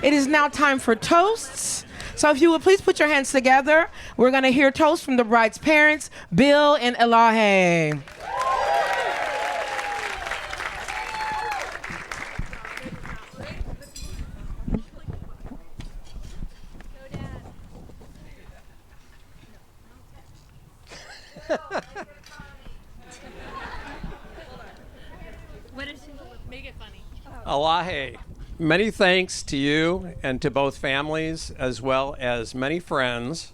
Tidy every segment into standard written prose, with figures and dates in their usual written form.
It is now time for toasts. So if you would please put your hands together, we're going to hear toasts from the bride's parents, Bill and Elahe. Make it funny. Elahe, many thanks to you and to both families, as well as many friends,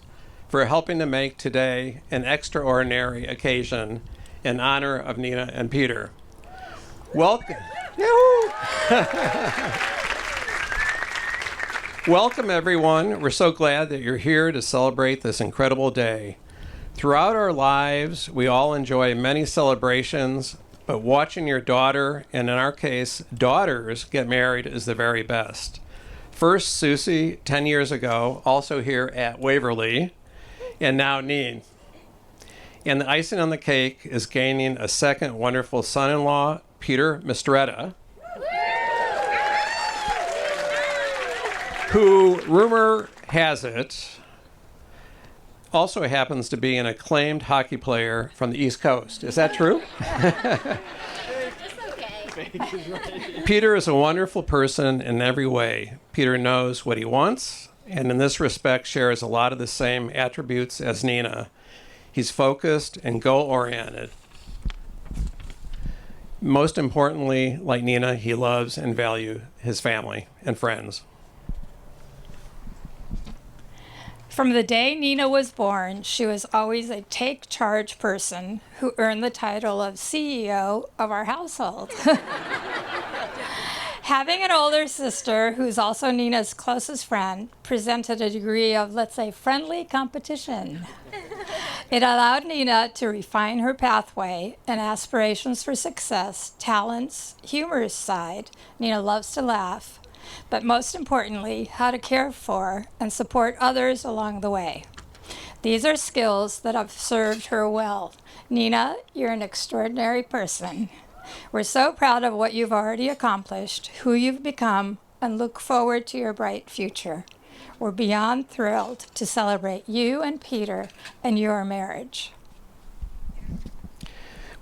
for helping to make today an extraordinary occasion in honor of Nina and Peter. Welcome. Welcome, everyone. We're so glad that you're here to celebrate this incredible day. Throughout our lives, we all enjoy many celebrations, but watching your daughter, and in our case, daughters, get married is the very best. First, Susie, 10 years ago, also here at Waverly, and now Neen. And the icing on the cake is gaining a second wonderful son-in-law, Peter Mistretta, who, rumor has it, also happens to be an acclaimed hockey player from the East Coast. Is that true? Peter is a wonderful person in every way. Peter knows what he wants, and in this respect shares a lot of the same attributes as Nina. He's focused and goal-oriented. Most importantly, like Nina, he loves and values his family and friends. From the day Nina was born, she was always a take-charge person who earned the title of CEO of our household. Having an older sister, who's also Nina's closest friend, presented a degree of, let's say, friendly competition. It allowed Nina to refine her pathway and aspirations for success, talents, humorous side. Nina loves to laugh. But most importantly, how to care for and support others along the way. These are skills that have served her well. Nina, you're an extraordinary person. We're so proud of what you've already accomplished, who you've become, and look forward to your bright future. We're beyond thrilled to celebrate you and Peter and your marriage.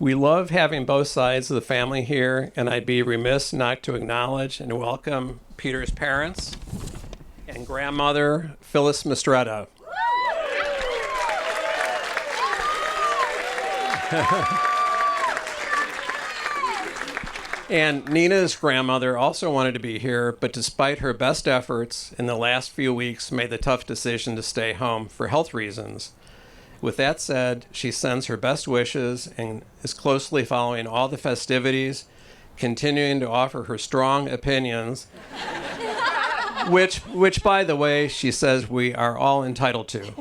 We love having both sides of the family here, and I'd be remiss not to acknowledge and welcome Peter's parents and grandmother, Phyllis Mistretta. And Nina's grandmother also wanted to be here, but despite her best efforts in the last few weeks, made the tough decision to stay home for health reasons. With that said, she sends her best wishes and is closely following all the festivities, continuing to offer her strong opinions, which, by the way, she says we are all entitled to.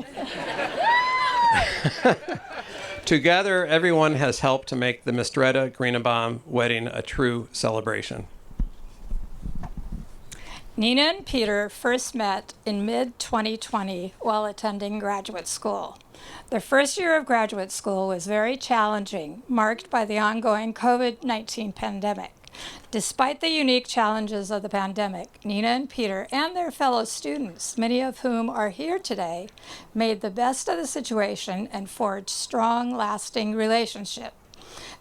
Together, everyone has helped to make the Mistretta Greenebaum wedding a true celebration. Nina and Peter first met in mid-2020 while attending graduate school. Their first year of graduate school was very challenging, marked by the ongoing COVID-19 pandemic. Despite the unique challenges of the pandemic, Nina and Peter and their fellow students, many of whom are here today, made the best of the situation and forged strong, lasting relationships.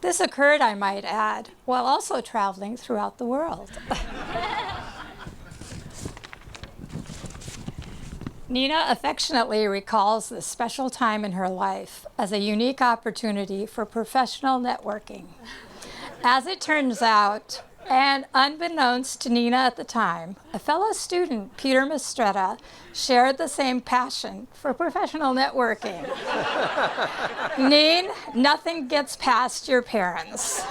This occurred, I might add, while also traveling throughout the world. Nina affectionately recalls this special time in her life as a unique opportunity for professional networking. As it turns out, and unbeknownst to Nina at the time, a fellow student, Peter Mistretta, shared the same passion for professional networking. Neen, nothing gets past your parents.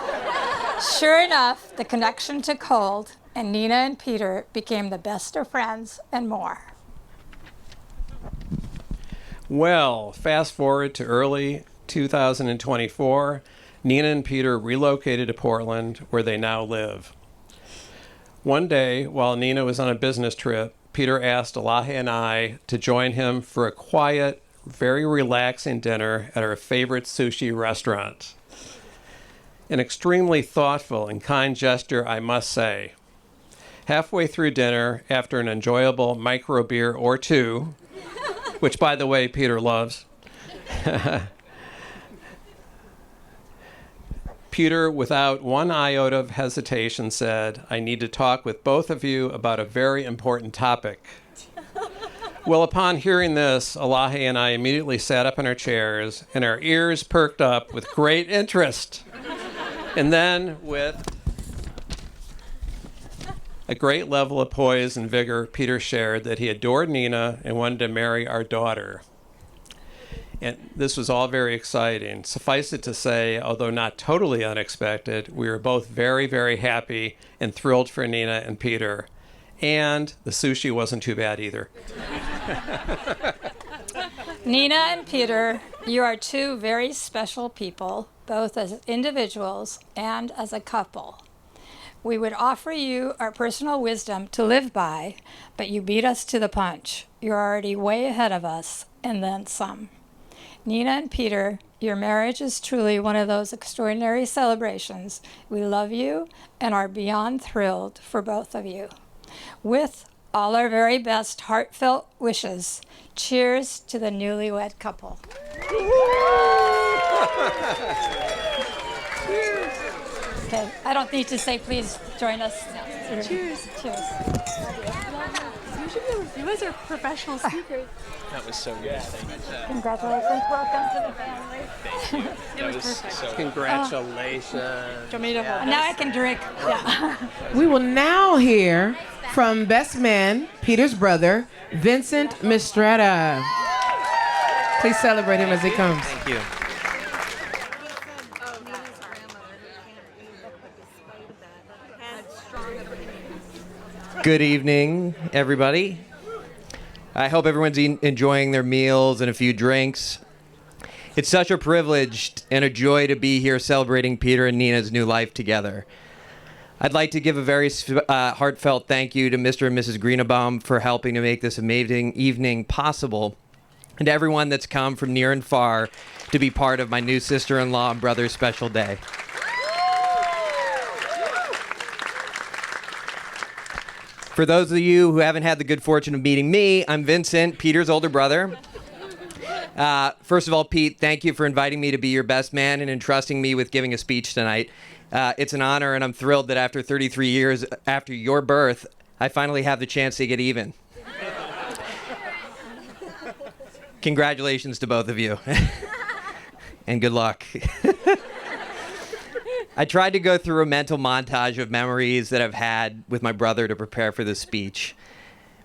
Sure enough, the connection took hold, and Nina and Peter became the best of friends and more. Well, fast forward to early 2024, Nina and Peter relocated to Portland, where they now live. One day, while Nina was on a business trip, Peter asked Elahe and I to join him for a quiet, very relaxing dinner at our favorite sushi restaurant. An extremely thoughtful and kind gesture, I must say. Halfway through dinner, after an enjoyable micro beer or two, which, by the way, Peter loves, Peter, without one iota of hesitation, said, "I need to talk with both of you about a very important topic." Well, upon hearing this, Elahe and I immediately sat up in our chairs, and our ears perked up with great interest. And then, with a great level of poise and vigor, Peter shared that he adored Nina and wanted to marry our daughter. And this was all very exciting. Suffice it to say, although not totally unexpected, we were both very, very happy and thrilled for Nina and Peter. And the sushi wasn't too bad either. Nina and Peter, you are two very special people, both as individuals and as a couple. We would offer you our personal wisdom to live by, but you beat us to the punch. You're already way ahead of us, and then some. Nina and Peter, your marriage is truly one of those extraordinary celebrations. We love you and are beyond thrilled for both of you. With all our very best heartfelt wishes, cheers to the newlywed couple. Okay, I don't need to say please join us. No. Cheers. Cheers. You guys are professional speakers. That was so good. Congratulations. Welcome to the family. It was perfect. So Congratulations. Do you want me to hold Now I can drink. Yeah. We will now hear from best man, Peter's brother, Vincent Mistretta. Please celebrate him as he comes. Thank you. Good evening, everybody. I hope everyone's enjoying their meals and a few drinks. It's such a privilege and a joy to be here celebrating Peter and Nina's new life together. I'd like to give a very heartfelt thank you to Mr. and Mrs. Greenebaum for helping to make this amazing evening possible, and to everyone that's come from near and far to be part of my new sister-in-law and brother's special day. For those of you who haven't had the good fortune of meeting me, I'm Vincent, Peter's older brother. First of all, Pete, thank you for inviting me to be your best man and entrusting me with giving a speech tonight. It's an honor, and I'm thrilled that after 33 years after your birth, I finally have the chance to get even. Congratulations to both of you. And good luck. I tried to go through a mental montage of memories that I've had with my brother to prepare for this speech.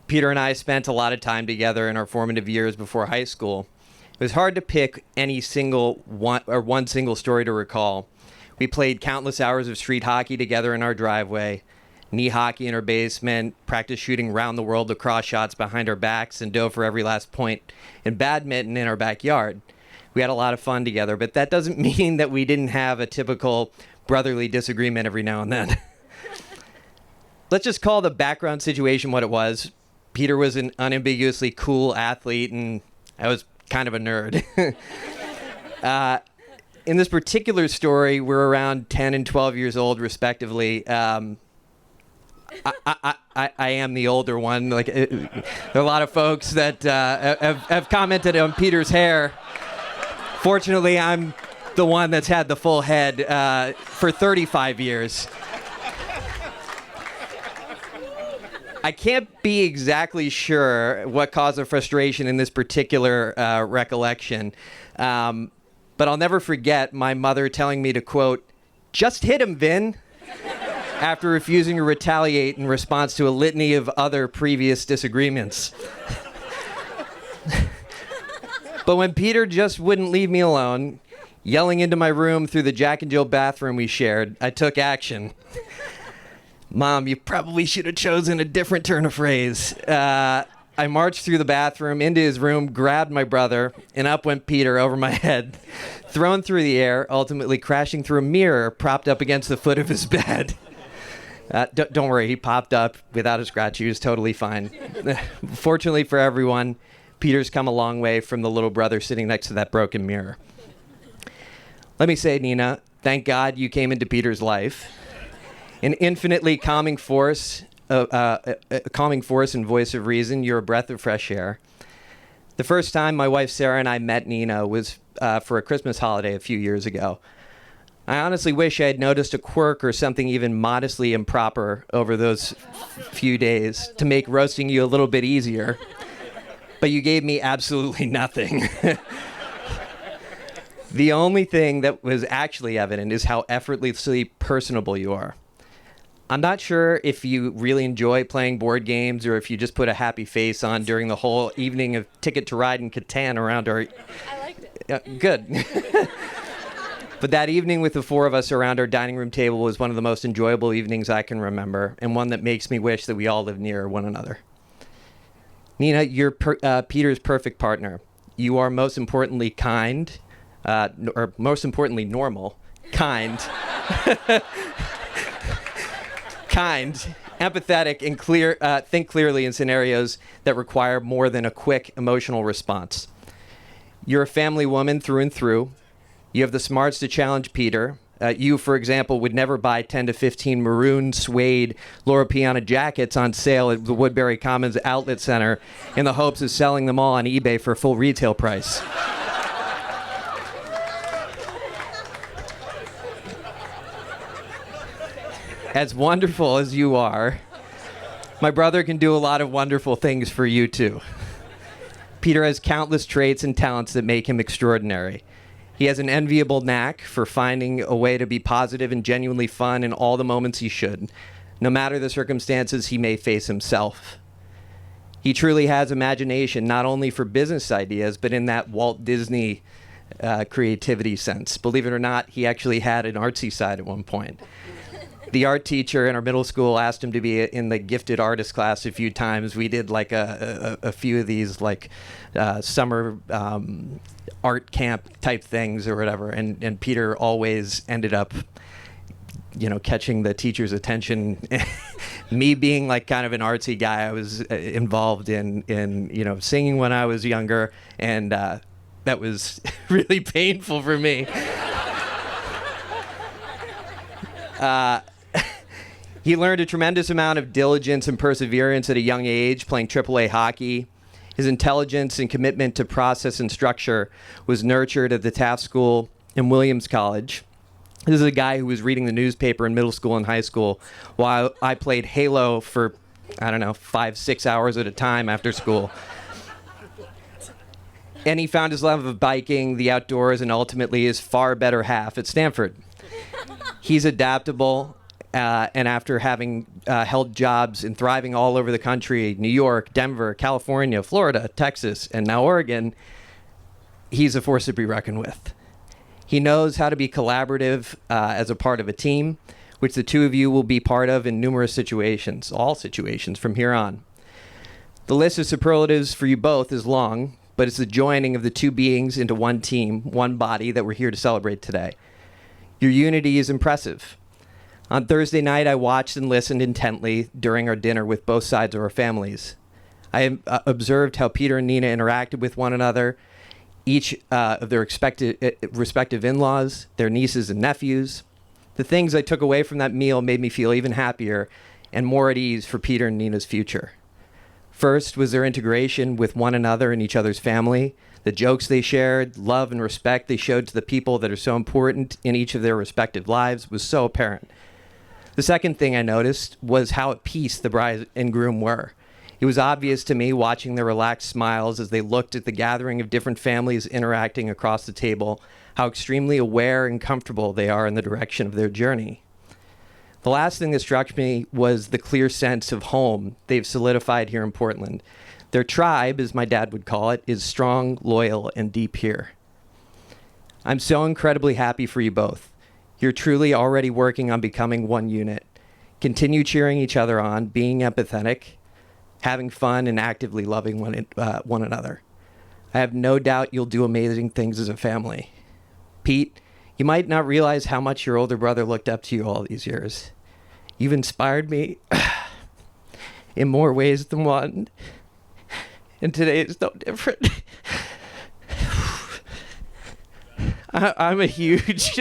Peter and I spent a lot of time together in our formative years before high school. It was hard to pick any one single story to recall. We played countless hours of street hockey together in our driveway, knee hockey in our basement, practiced shooting round-the-world lacrosse shots behind our backs, and dove for every last point, and badminton in our backyard. We had a lot of fun together, but that doesn't mean that we didn't have a typical brotherly disagreement every now and then. Let's just call the background situation what it was. Peter was an unambiguously cool athlete, and I was kind of a nerd. In this particular story, we're around 10 and 12 years old, respectively. I am the older one. Like, there are a lot of folks that have commented on Peter's hair. Fortunately, I'm the one that's had the full head for 35 years. I can't be exactly sure what caused the frustration in this particular recollection, but I'll never forget my mother telling me to, quote, "Just hit him, Vin," after refusing to retaliate in response to a litany of other previous disagreements. But when Peter just wouldn't leave me alone, yelling into my room through the Jack and Jill bathroom we shared, I took action. Mom, you probably should have chosen a different turn of phrase. I marched through the bathroom, into his room, grabbed my brother, and up went Peter over my head, thrown through the air, ultimately crashing through a mirror propped up against the foot of his bed. Don't worry, he popped up without a scratch. He was totally fine. Fortunately for everyone, Peter's come a long way from the little brother sitting next to that broken mirror. Let me say, Nina, thank God you came into Peter's life. An infinitely calming force, a calming force and voice of reason. You're a breath of fresh air. The first time my wife Sarah and I met Nina was for a Christmas holiday a few years ago. I honestly wish I had noticed a quirk or something even modestly improper over those few days to make roasting you a little bit easier. But you gave me absolutely nothing. The only thing that was actually evident is how effortlessly personable you are. I'm not sure if you really enjoy playing board games or if you just put a happy face on during the whole evening of Ticket to Ride in Catan around our... I liked it. Good. But that evening with the four of us around our dining room table was one of the most enjoyable evenings I can remember, and one that makes me wish that we all lived near one another. Nina, you're Peter's perfect partner. You are most importantly kind, or most importantly normal, kind, kind, empathetic, and clear. Think clearly in scenarios that require more than a quick emotional response. You're a family woman through and through. You have the smarts to challenge Peter. You, for example, would never buy 10 to 15 maroon suede Loro Piana jackets on sale at the Woodbury Commons Outlet Center in the hopes of selling them all on eBay for full retail price. As wonderful as you are, my brother can do a lot of wonderful things for you, too. Peter has countless traits and talents that make him extraordinary. He has an enviable knack for finding a way to be positive and genuinely fun in all the moments he should, no matter the circumstances he may face himself. He truly has imagination, not only for business ideas, but in that Walt Disney creativity sense. Believe it or not, he actually had an artsy side at one point. The art teacher in our middle school asked him to be in the gifted artist class a few times. We did like a few of these like summer art camp type things or whatever, and Peter always ended up, catching the teacher's attention. Me being like kind of an artsy guy, I was involved in singing when I was younger, and that was really painful for me. He learned a tremendous amount of diligence and perseverance at a young age, playing AAA hockey. His intelligence and commitment to process and structure was nurtured at the Taft School and Williams College. This is a guy who was reading the newspaper in middle school and high school while I played Halo for, 5-6 hours at a time after school. And he found his love of biking, the outdoors, and ultimately his far better half at Stanford. He's adaptable. And after having held jobs and thriving all over the country, New York, Denver, California, Florida, Texas, and now Oregon, he's a force to be reckoned with. He knows how to be collaborative as a part of a team, which the two of you will be part of in numerous situations, all situations from here on. The list of superlatives for you both is long, but it's the joining of the two beings into one team, one body that we're here to celebrate today. Your unity is impressive. On Thursday night, I watched and listened intently during our dinner with both sides of our families. I observed how Peter and Nina interacted with one another, each of their respective in-laws, their nieces and nephews. The things I took away from that meal made me feel even happier and more at ease for Peter and Nina's future. First was their integration with one another and each other's family, the jokes they shared, love and respect they showed to the people that are so important in each of their respective lives was so apparent. The second thing I noticed was how at peace the bride and groom were. It was obvious to me watching their relaxed smiles as they looked at the gathering of different families interacting across the table, how extremely aware and comfortable they are in the direction of their journey. The last thing that struck me was the clear sense of home they've solidified here in Portland. Their tribe, as my dad would call it, is strong, loyal, and deep here. I'm so incredibly happy for you both. You're truly already working on becoming one unit. Continue cheering each other on, being empathetic, having fun, and actively loving one another. I have no doubt you'll do amazing things as a family. Pete, you might not realize how much your older brother looked up to you all these years. You've inspired me in more ways than one, and today is no different. I'm a huge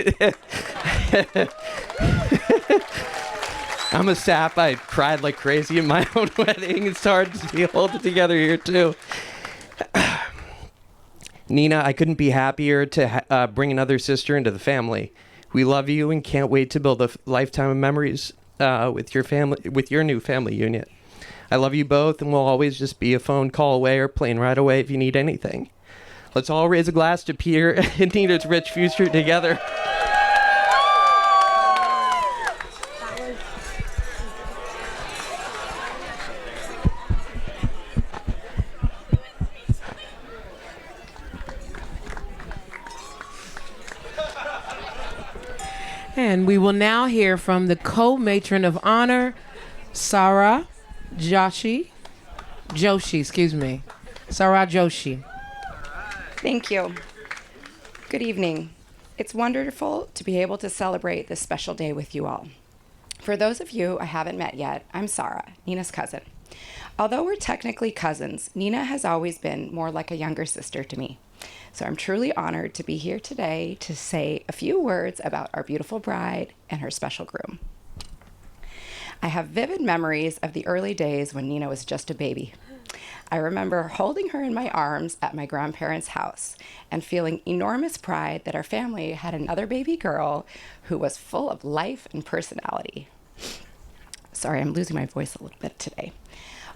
I'm a sap. I cried like crazy in my own wedding. It's hard to hold it together here, too. Nina, I couldn't be happier to bring another sister into the family. We love you and can't wait to build a lifetime of memories with your new family unit. I love you both, and we'll always just be a phone call away or plane ride away if you need anything. Let's all raise a glass to Peter and Nina's rich future together. And we will now hear from the co-matron of honor, Sarah Joshi. Sarah Joshi. Thank you. Good evening. It's wonderful to be able to celebrate this special day with you all. For those of you I haven't met yet, I'm Sarah, Nina's cousin. Although we're technically cousins, Nina has always been more like a younger sister to me. So I'm truly honored to be here today to say a few words about our beautiful bride and her special groom. I have vivid memories of the early days when Nina was just a baby. I remember holding her in my arms at my grandparents' house and feeling enormous pride that our family had another baby girl who was full of life and personality. Sorry, I'm losing my voice a little bit today.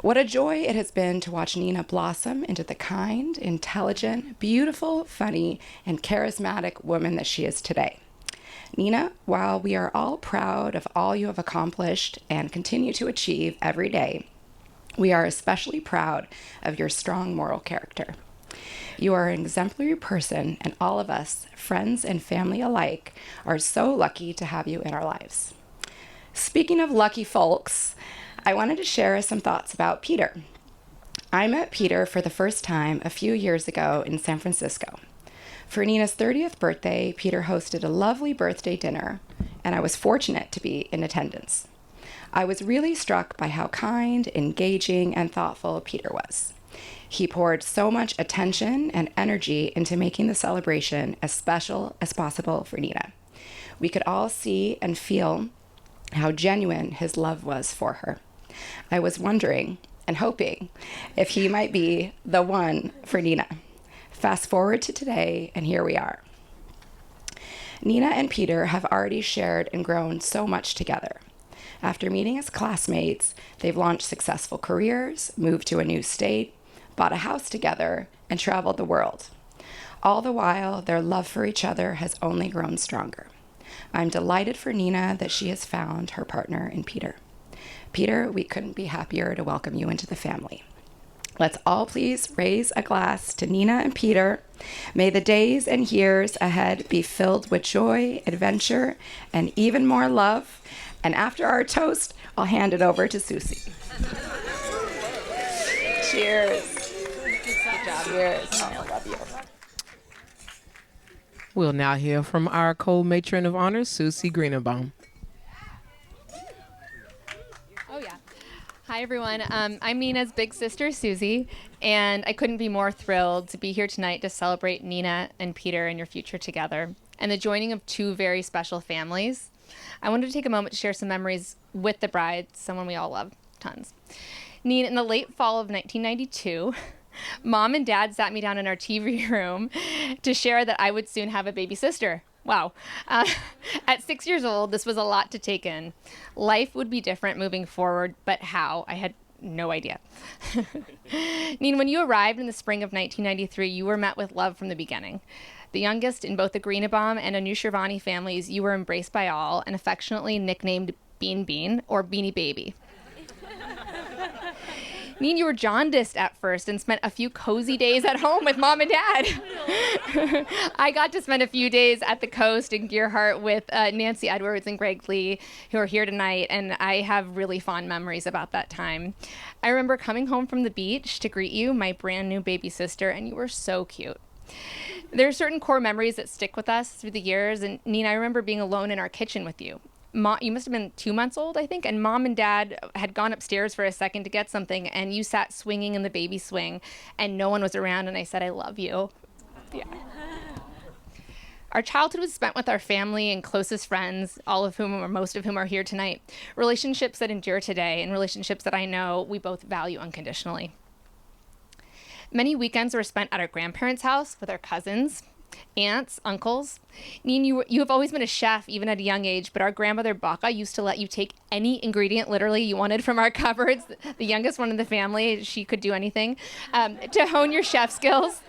What a joy it has been to watch Nina blossom into the kind, intelligent, beautiful, funny, and charismatic woman that she is today. Nina, while we are all proud of all you have accomplished and continue to achieve every day, we are especially proud of your strong moral character. You are an exemplary person, and all of us, friends and family alike, are so lucky to have you in our lives. Speaking of lucky folks, I wanted to share some thoughts about Peter. I met Peter for the first time a few years ago in San Francisco. For Nina's 30th birthday, Peter hosted a lovely birthday dinner, and I was fortunate to be in attendance. I was really struck by how kind, engaging, and thoughtful Peter was. He poured so much attention and energy into making the celebration as special as possible for Nina. We could all see and feel how genuine his love was for her. I was wondering and hoping if he might be the one for Nina. Fast forward to today, and here we are. Nina and Peter have already shared and grown so much together. After meeting as classmates, they've launched successful careers, moved to a new state, bought a house together, and traveled the world. All the while, their love for each other has only grown stronger. I'm delighted for Nina that she has found her partner in Peter. Peter, we couldn't be happier to welcome you into the family. Let's all please raise a glass to Nina and Peter. May the days and years ahead be filled with joy, adventure, and even more love. And after our toast, I'll hand it over to Susie. Cheers. Good job. Cheers. Oh, I love you. We'll now hear from our co-matron of honor, Susie Greenebaum. Oh, yeah. Hi, everyone. I'm Nina's big sister, Susie, and I couldn't be more thrilled to be here tonight to celebrate Nina and Peter and your future together, and the joining of two very special families. I wanted to take a moment to share some memories with the bride, someone we all love tons. Nina, in the late fall of 1992, Mom and Dad sat me down in our TV room to share that I would soon have a baby sister. Wow. At 6 years old, this was a lot to take in. Life would be different moving forward, but how? I had no idea. Nina, when you arrived in the spring of 1993, you were met with love from the beginning. The youngest in both the Greenebaum and Anushirvani families, you were embraced by all and affectionately nicknamed Bean Bean or Beanie Baby. Nina, you were jaundiced at first and spent a few cozy days at home with Mom and Dad. I got to spend a few days at the coast in Gearhart with Nancy Edwards and Greg Lee, who are here tonight, and I have really fond memories about that time. I remember coming home from the beach to greet you, my brand new baby sister, and you were so cute. There are certain core memories that stick with us through the years, and Nina, I remember being alone in our kitchen with you. You must have been 2 months old, I think, and Mom and Dad had gone upstairs for a second to get something, and you sat swinging in the baby swing, and no one was around, and I said, I love you. Yeah. Our childhood was spent with our family and closest friends, all of whom, or most of whom, are here tonight. Relationships that endure today, and relationships that I know we both value unconditionally. Many weekends were spent at our grandparents' house with our cousins, aunts, uncles. Neen, you have always been a chef, even at a young age, but our grandmother Baka used to let you take any ingredient literally you wanted from our cupboards. The youngest one in the family, she could do anything, to hone your chef skills.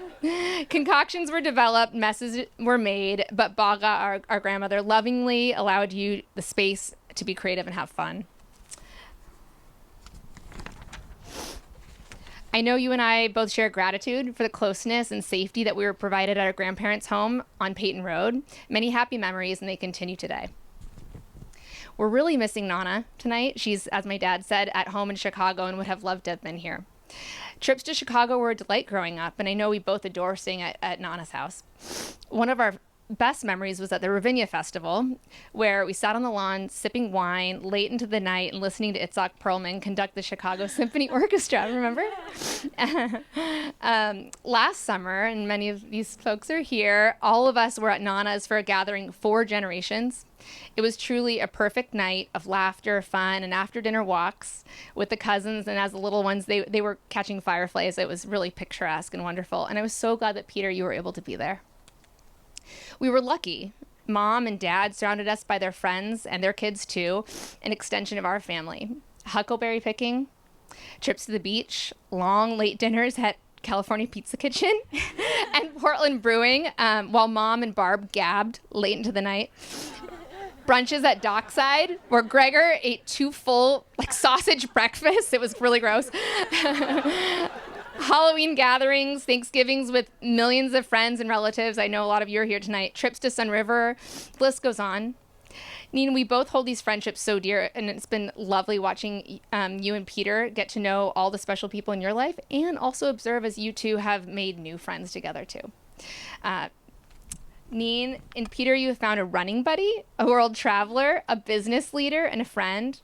Concoctions were developed, messes were made, but Baka, our grandmother, lovingly allowed you the space to be creative and have fun. I know you and I both share gratitude for the closeness and safety that we were provided at our grandparents' home on Peyton Road. Many happy memories, and they continue today. We're really missing Nana tonight. She's, as my dad said, at home in Chicago and would have loved to have been here. Trips to Chicago were a delight growing up, and I know we both adore staying at Nana's house. One of our best memories was at the Ravinia Festival, where we sat on the lawn sipping wine late into the night and listening to Itzhak Perlman conduct the Chicago Symphony Orchestra. Remember? Last summer, and many of these folks are here, all of us were at Nana's for a gathering 4 generations. It was truly a perfect night of laughter, fun, and after-dinner walks with the cousins. And as the little ones, they were catching fireflies. It was really picturesque and wonderful. And I was so glad that, Peter, you were able to be there. We were lucky. Mom and Dad surrounded us by their friends and their kids too, an extension of our family. Huckleberry picking, trips to the beach, long late dinners at California Pizza Kitchen, and Portland Brewing, while Mom and Barb gabbed late into the night. Brunches at Dockside, where Gregor ate 2 full sausage breakfasts. It was really gross. Halloween gatherings, Thanksgivings with millions of friends and relatives. I know a lot of you are here tonight. Trips to Sun River. The list goes on. Nina, we both hold these friendships so dear, and it's been lovely watching you and Peter get to know all the special people in your life, and also observe as you two have made new friends together too. Neen and Peter, you have found a running buddy, a world traveler, a business leader, and a friend.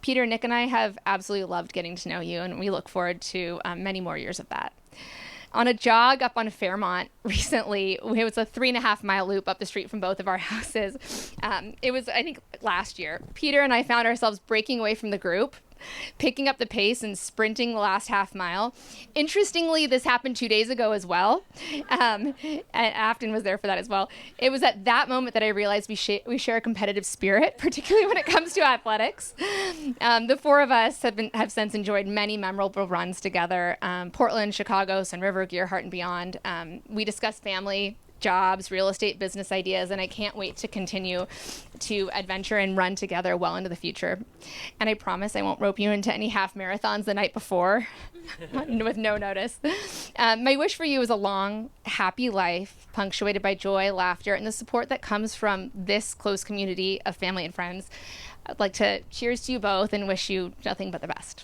Peter, Nick, and I have absolutely loved getting to know you, and we look forward to many more years of that. On a jog up on Fairmont recently, it was a 3.5-mile loop up the street from both of our houses. It was, I think, last year. Peter and I found ourselves breaking away from the group, picking up the pace and sprinting the last half mile. Interestingly, this happened 2 days ago as well. And Afton was there for that as well. It was at that moment that I realized we share a competitive spirit, particularly when it comes to athletics. The 4 of us have since enjoyed many memorable runs together. Portland, Chicago, Sun River, Gearhart, and beyond. We discuss family, jobs, real estate, business ideas, and I can't wait to continue to adventure and run together well into the future. And I promise I won't rope you into any half marathons the night before with no notice. My wish for you is a long, happy life punctuated by joy, laughter, and the support that comes from this close community of family and friends. I'd like to cheers to you both and wish you nothing but the best.